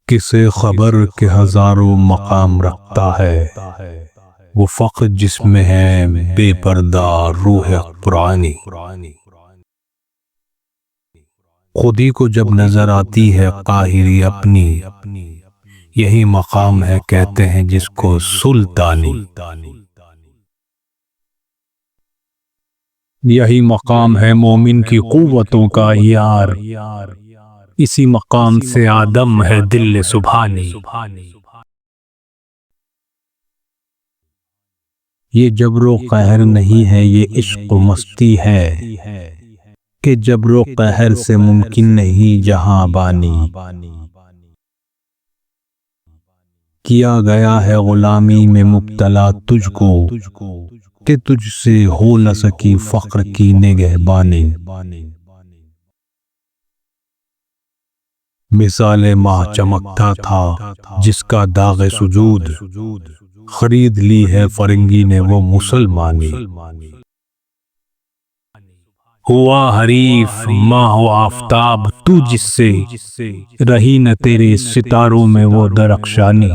کسے خبر کہ ہزاروں مقام رکھتا ہے، وہ فقر جس میں ہے بے پردہ روح پرانی۔ خودی کو جب نظر آتی ہے قاہری اپنی، یہی مقام ہے کہتے ہیں جس کو سلطانی۔ یہی مقام ہے مومن کی قوتوں کا یار، اسی مقام سے آدم ہے دل سبحانی۔ یہ جبر و قہر نہیں ہے، یہ عشق و مستی ہے کہ جبر و قہر سے ممکن نہیں جہاں بانی۔ کیا گیا ہے غلامی میں مبتلا تجھ کو کہ تجھ سے ہو نہ سکی فقر کی نگہبانی۔ مثال ماہ چمکتا تھا جس کا داغ سجود، خرید لی ہے فرنگی نے وہ مسلمانی۔ ہوا حریف ماہ و آفتاب تو جس سے، رہی نہ تیرے ستاروں میں وہ درخشانی۔